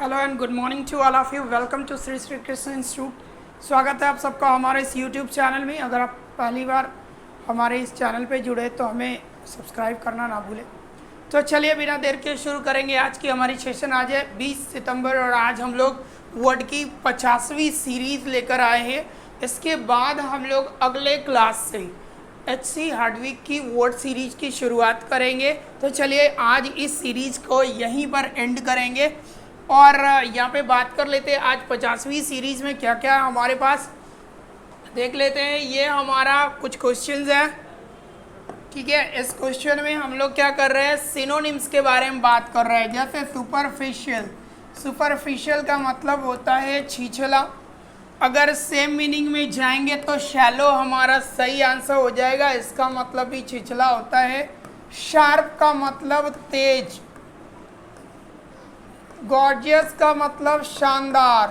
Hello and good morning to all of you. Welcome to Shri Shri Krishna Institute. स्वागत है आप सबका हमारे इस यूट्यूब चैनल में। अगर आप पहली बार हमारे इस चैनल पे जुड़े तो हमें सब्सक्राइब करना ना भूलें। तो चलिए बिना देर के शुरू करेंगे। आज की हमारी सेशन आज है 20 सितंबर और आज हम लोग वर्ड की 50वीं सीरीज़ लेकर आए हैं। इसके बाद हम लोग अगले क्लास से HC हार्डविक की वर्ड सीरीज की शुरुआत करेंगे। तो चलिए आज इस सीरीज़ को यहीं पर एंड करेंगे और यहाँ पे बात कर लेते हैं आज 50वीं सीरीज़ में क्या क्या हमारे पास देख लेते हैं। ये हमारा कुछ क्वेश्चंस है, ठीक है। इस क्वेश्चन में हम लोग क्या कर रहे हैं, सिनोनिम्स के बारे में बात कर रहे हैं। जैसे सुपरफिशियल, सुपरफिशियल का मतलब होता है छिछला। अगर सेम मीनिंग में जाएंगे तो शैलो हमारा सही आंसर हो जाएगा, इसका मतलब भी छिछला होता है। शार्प का मतलब तेज, गॉर्जियस का मतलब शानदार,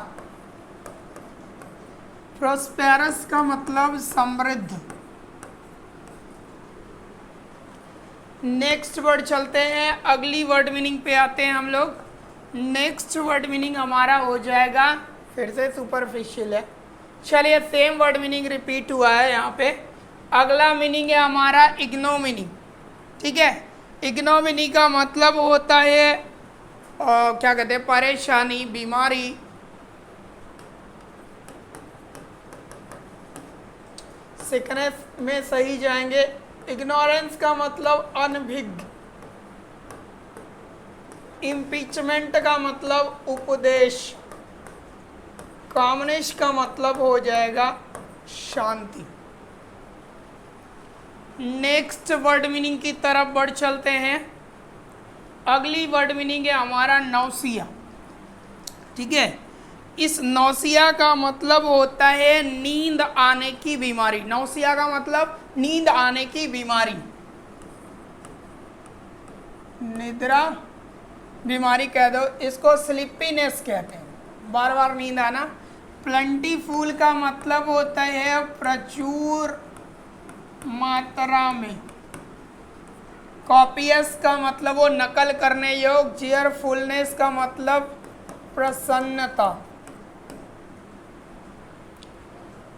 प्रोस्पेरस का मतलब समृद्ध। नेक्स्ट वर्ड चलते हैं, अगली वर्ड मीनिंग पे आते हैं हम लोग। नेक्स्ट वर्ड मीनिंग हमारा हो जाएगा, फिर से सुपरफिशियल है। चलिए सेम वर्ड मीनिंग रिपीट हुआ है यहाँ पे। अगला मीनिंग है हमारा इग्नोमिनी, ठीक है। इग्नोमिनी का मतलब होता है क्या कहते हैं, परेशानी, बीमारी। सिकनेस में सही जाएंगे। इग्नोरेंस का मतलब अनभिज्ञ। इम्पीचमेंट का मतलब उपदेश। कामनेश का मतलब हो जाएगा शांति। नेक्स्ट वर्ड मीनिंग की तरफ बढ़ चलते हैं। अगली वर्ड मीनिंग है हमारा नौसिया, ठीक है। इस नौसिया का मतलब होता है नींद आने की बीमारी। नौसिया का मतलब नींद आने की बीमारी, निद्रा बीमारी कह दो। इसको स्लीपीनेस कहते हैं, बार बार नींद आना। प्लेंटीफुल का मतलब होता है प्रचुर मात्रा में। कॉपियस का मतलब वो नकल करने योग्य। चीयरफुलनेस का मतलब प्रसन्नता।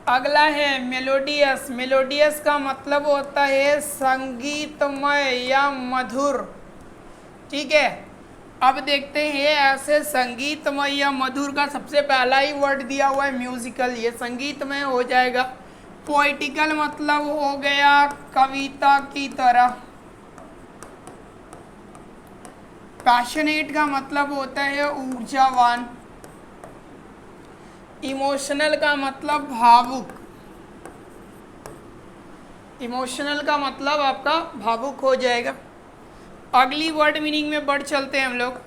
अगला है मेलोडियस। मेलोडियस का मतलब होता है संगीतमय या मधुर, ठीक है। अब देखते हैं ऐसे संगीतमय या मधुर का सबसे पहला ही वर्ड दिया हुआ है म्यूजिकल, ये संगीतमय हो जाएगा। पोइटिकल मतलब हो गया कविता की तरह। पैशनेट का मतलब होता है ऊर्जावान। इमोशनल का मतलब भावुक। इमोशनल का मतलब आपका भावुक हो जाएगा। अगली वर्ड मीनिंग में बढ़ चलते हैं हम लोग।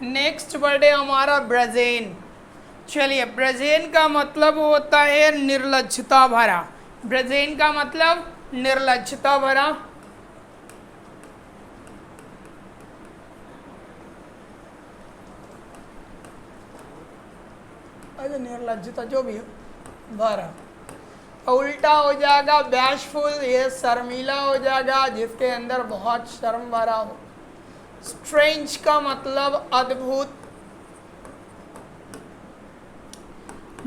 नेक्स्ट वर्ड है हमारा ब्रेजेन। चलिए, ब्रेजेन का मतलब होता है निर्लज्जता भरा। ब्रेजेन का मतलब निर्लज्जता भरा। निर्लज्जता जो भी हो भरा। उल्टा हो जाएगा बैशफुल, ये शर्मीला हो जाएगा जिसके अंदर बहुत शर्म भरा हो। स्ट्रेंज का मतलब अद्भुत।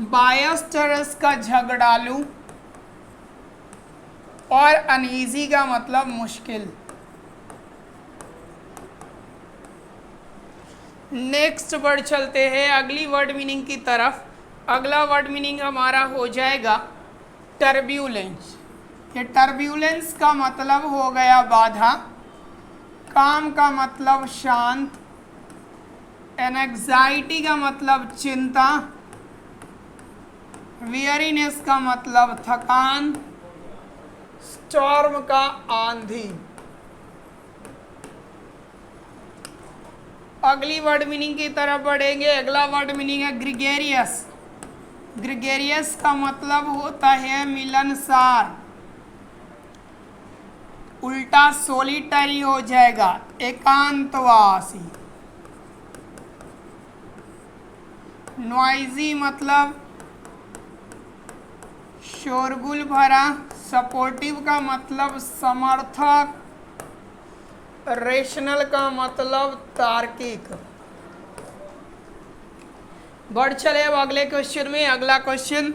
बायस्टरस का झगड़ालू और अनईजी का मतलब मुश्किल। नेक्स्ट वर्ड चलते हैं अगली वर्ड मीनिंग की तरफ। अगला वर्ड मीनिंग हमारा हो जाएगा टर्ब्यूलेंस। ये टर्ब्यूलेंस का मतलब हो गया बाधा। काम का मतलब शांत। एंग्जाइटी का मतलब चिंता। वियरीनेस का मतलब थकान। स्टॉर्म का आंधी। अगली वर्ड मीनिंग की तरफ बढ़ेंगे। अगला वर्ड मीनिंग है ग्रिगेरियस। ग्रिगेरियस का मतलब होता है मिलनसार। उल्टा सोलिटरी हो जाएगा, एकांतवासी। नॉइजी मतलब शोरगुल भरा। सपोर्टिव का मतलब समर्थक। रेशनल का मतलब तार्किक। बढ़ चले अब अगले क्वेश्चन में। अगला क्वेश्चन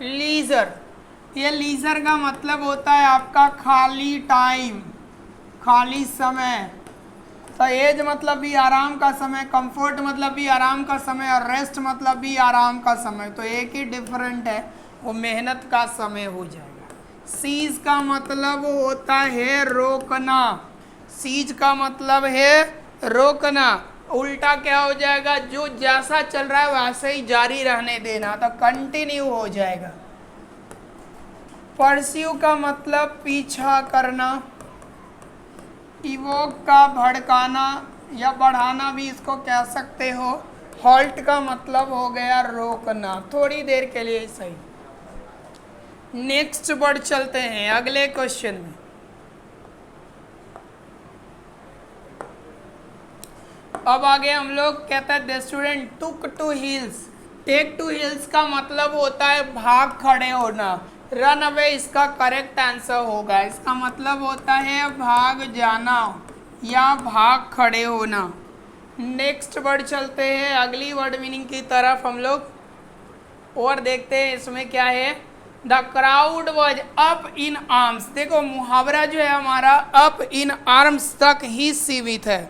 लीजर। ये लीजर का मतलब होता है आपका खाली टाइम, खाली समय। तो एज मतलब भी आराम का समय, कंफर्ट मतलब भी आराम का समय, और रेस्ट मतलब भी आराम का समय। तो एक ही डिफरेंट है, वो मेहनत का समय हो जाएगा। सीज का मतलब होता है रोकना, सीज का मतलब है रोकना। उल्टा क्या हो जाएगा, जो जैसा चल रहा है वैसे ही जारी रहने देना, तो कंटिन्यू हो जाएगा। परस्यू का मतलब पीछा करना। इवोक का भड़काना या बढ़ाना भी इसको कह सकते हो। हॉल्ट का मतलब हो गया रोकना, थोड़ी देर के लिए सही। नेक्स्ट बढ़ चलते हैं अगले क्वेश्चन में। अब आगे हम लोग कहते हैं the student took to hills. Take to hills का मतलब होता है भाग खड़े होना। रन अवे इसका करेक्ट आंसर होगा। इसका मतलब होता है भाग जाना या भाग खड़े होना। नेक्स्ट वर्ड चलते हैं अगली वर्ड मीनिंग की तरफ हम लोग और देखते हैं इसमें क्या है। The crowd was up in arms. देखो मुहावरा जो है हमारा अप इन आर्म्स तक ही सीमित है,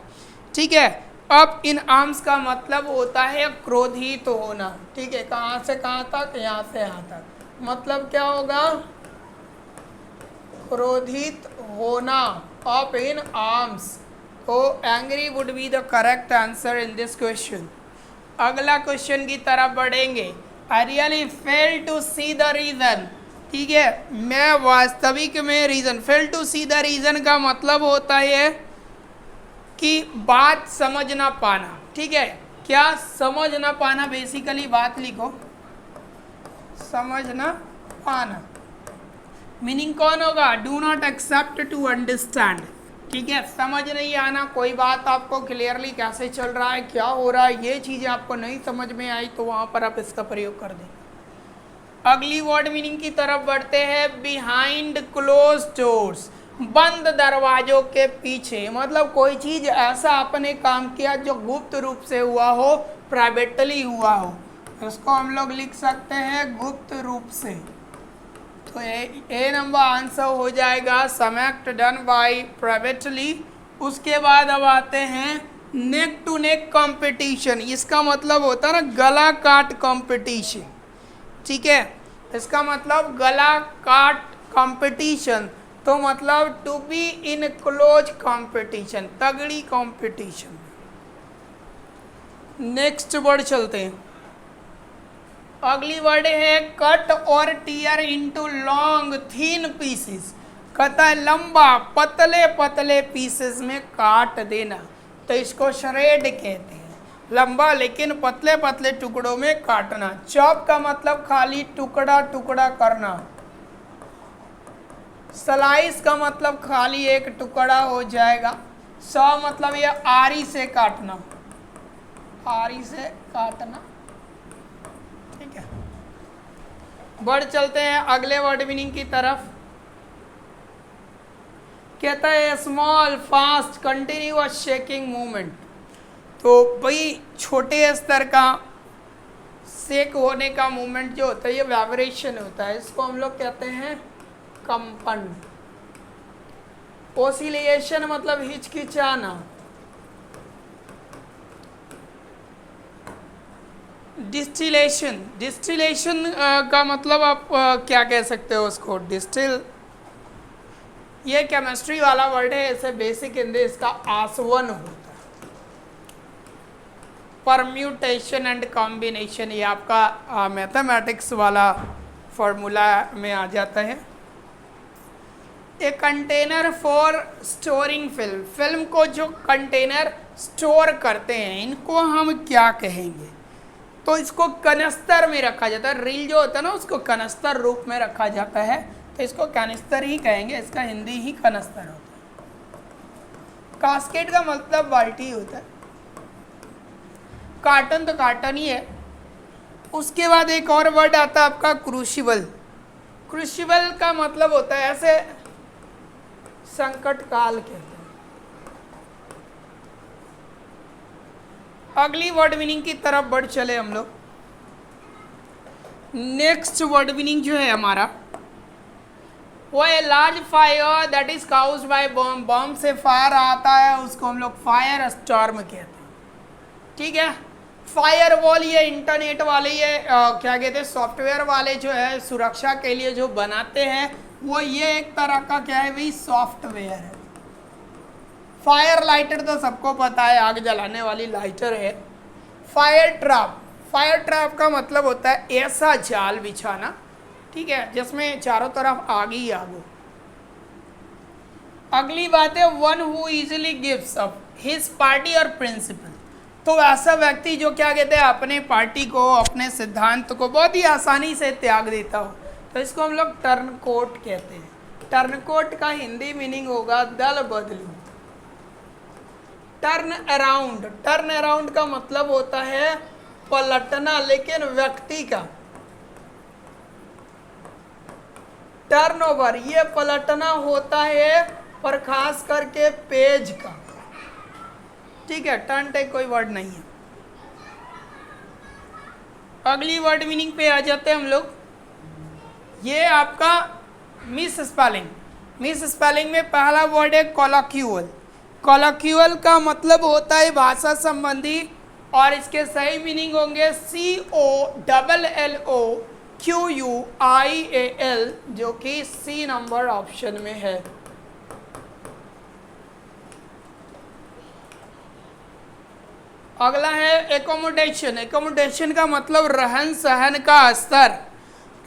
ठीक है। अप इन आर्म्स का मतलब होता है क्रोधित होना, ठीक है। कहाँ से कहाँ तक, यहाँ से यहाँ तक। मतलब क्या होगा, क्रोधित होना, अप इन आर्म्स। तो angry would be the correct answer in this question. अगला क्वेश्चन की तरफ बढ़ेंगे। I really fail to see the reason, ठीक है। मैं वास्तविक में reason, fail to see the reason का मतलब होता है कि बात समझ ना पाना, ठीक है। क्या समझ ना पाना, बेसिकली बात लिखो, समझ ना पाना। मीनिंग कौन होगा, do not accept to understand, ठीक है। समझ नहीं आना, कोई बात आपको क्लियरली कैसे चल रहा है, क्या हो रहा है, ये चीज़ें आपको नहीं समझ में आई, तो वहाँ पर आप इसका प्रयोग कर दें। अगली वर्ड मीनिंग की तरफ बढ़ते हैं। बिहाइंड क्लोज डोर्स, बंद दरवाजों के पीछे। मतलब कोई चीज़ ऐसा आपने काम किया जो गुप्त रूप से हुआ हो, प्राइवेटली हुआ हो, इसको हम लोग लिख सकते हैं गुप्त रूप से। तो ए नंबर आंसर हो जाएगा सम एक्ट डन बाय प्राइवेटली। उसके बाद अब आते हैं नेक टू नेक कंपटीशन। इसका मतलब होता है ना गला काट कंपटीशन, ठीक है। इसका मतलब गला काट कंपटीशन, तो मतलब to be in close competition, तगड़ी कंपटीशन। नेक्स्ट वर्ड चलते हैं। अगली वर्ड है कट और tear into long thin pieces. कहता है लंबा पतले पतले पीसेस में काट देना, तो इसको श्रेड कहते हैं। लंबा लेकिन पतले पतले टुकड़ों में काटना। चॉप का मतलब खाली टुकड़ा टुकड़ा करना। स्लाइस का मतलब खाली एक टुकड़ा हो जाएगा। सॉ मतलब ये आरी से काटना, आरी से काटना, ठीक है। बढ़ चलते हैं अगले वर्ड मीनिंग की तरफ। कहता है small fast continuous shaking movement. तो भाई छोटे स्तर का शेक होने का मूवमेंट जो होता है ये वाइब्रेशन होता है, इसको हम लोग कहते हैं कंपन। ओसिलेशन मतलब हिचकिचाना। डिस्टिलेशन, डिस्टिलेशन का मतलब आप क्या कह सकते हो उसको, डिस्टिल, ये केमिस्ट्री वाला वर्ड है, ऐसे बेसिक हिंदी इसका आसवन होता है। परम्यूटेशन एंड कॉम्बिनेशन, ये आपका मैथमेटिक्स वाला फॉर्मूला में आ जाता है। A container for storing film, film को जो कंटेनर स्टोर करते हैं इनको हम क्या कहेंगे, तो इसको कनस्तर में रखा जाता है। रील जो होता है ना उसको कनस्तर रूप में रखा जाता है, तो इसको कनस्तर ही कहेंगे, इसका हिंदी ही कनस्तर होता है। कास्केट का मतलब बाल्टी होता है। कार्टन तो कार्टन ही है। उसके बाद एक और वर्ड आता है आपका क्रूशिबल। क्रूशिबल का मतलब होता है ऐसे संकट काल कहते हैं। अगली वर्ड मीनिंग की तरफ बढ़ चले हम लोग। नेक्स्ट वर्ड मीनिंग जो है हमारा वो है large fire that is caused bye bomb. Bomb से फायर आता है, उसको हम लोग फायर स्टॉर्म कहते हैं। ठीक है, फायर वॉल ये इंटरनेट वाले ये क्या कहते हैं सॉफ्टवेयर वाले जो है सुरक्षा के लिए जो बनाते हैं, वो ये एक तरह का क्या है भाई सॉफ्टवेयर है। फायर लाइटर तो सबको पता है, आग जलाने वाली लाइटर है। फायर ट्रैप, फायर ट्रैप का मतलब होता है ऐसा जाल बिछाना, ठीक है, जिसमें चारों तरफ आग ही आग हो। अगली बात है one who easily gives up his party और प्रिंसिपल। तो ऐसा व्यक्ति जो क्या कहते हैं अपने पार्टी को, अपने सिद्धांत को बहुत ही आसानी से त्याग देता हो, तो इसको हम लोग टर्न कोट कहते हैं। टर्न कोट का हिंदी मीनिंग होगा दल बदलू। टर्न अराउंड, टर्न अराउंड का मतलब होता है पलटना, लेकिन व्यक्ति का। टर्न ओवर ये पलटना होता है, पर खास करके पेज का। ठीक है, टर्न टेक कोई वर्ड नहीं है। अगली वर्ड मीनिंग पे आ जाते हैं हम लोग। ये आपका मिस स्पेलिंग। मिस स्पेलिंग में पहला वर्ड है कॉलोक्यूअल। कॉलोक्यूअल का मतलब होता है भाषा संबंधी, और इसके सही मीनिंग होंगे COLLOQUIAL, जो कि सी नंबर ऑप्शन में है। अगला है एकोमोडेशन। एकोमोडेशन का मतलब रहन सहन का स्तर,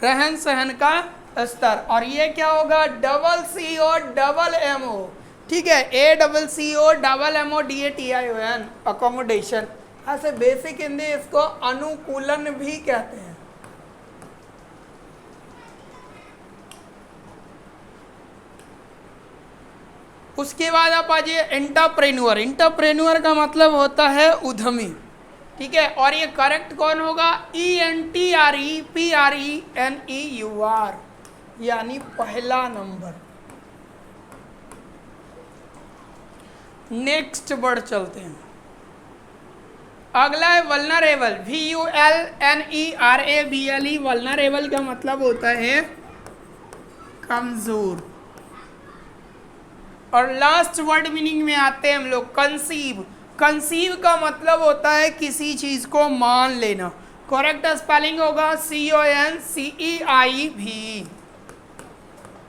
रहन सहन का स्तर। और ये क्या होगा CCO ठीक है, ACCOMMODATION अकोमोडेशन। ऐसे बेसिक हिंदी इसको अनुकूलन भी कहते हैं। उसके बाद आप आ जाइए एंटरप्रेन्योर। एंटरप्रेन्योर का मतलब होता है उद्यमी। ठीक है, और ये करेक्ट कौन होगा ENTREPRENEUR, यानी पहला नंबर। नेक्स्ट वर्ड चलते हैं। अगला है वल्नरेबल। VULNERABLE। वल्नरेबल का मतलब होता है कमजोर। और लास्ट वर्ड मीनिंग में आते हैं हम लोग कंसीव। कंसीव का मतलब होता है किसी चीज को मान लेना। करेक्ट स्पेलिंग होगा CONCEIV।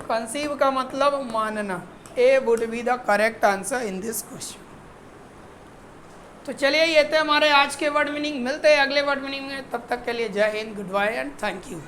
कंसीव का मतलब मानना। A would be the correct answer in this question। तो चलिए ये थे हमारे आज के वर्ड मीनिंग। मिलते हैं अगले वर्ड मीनिंग में, तब तक के लिए जय हिंद, good bye and thank you.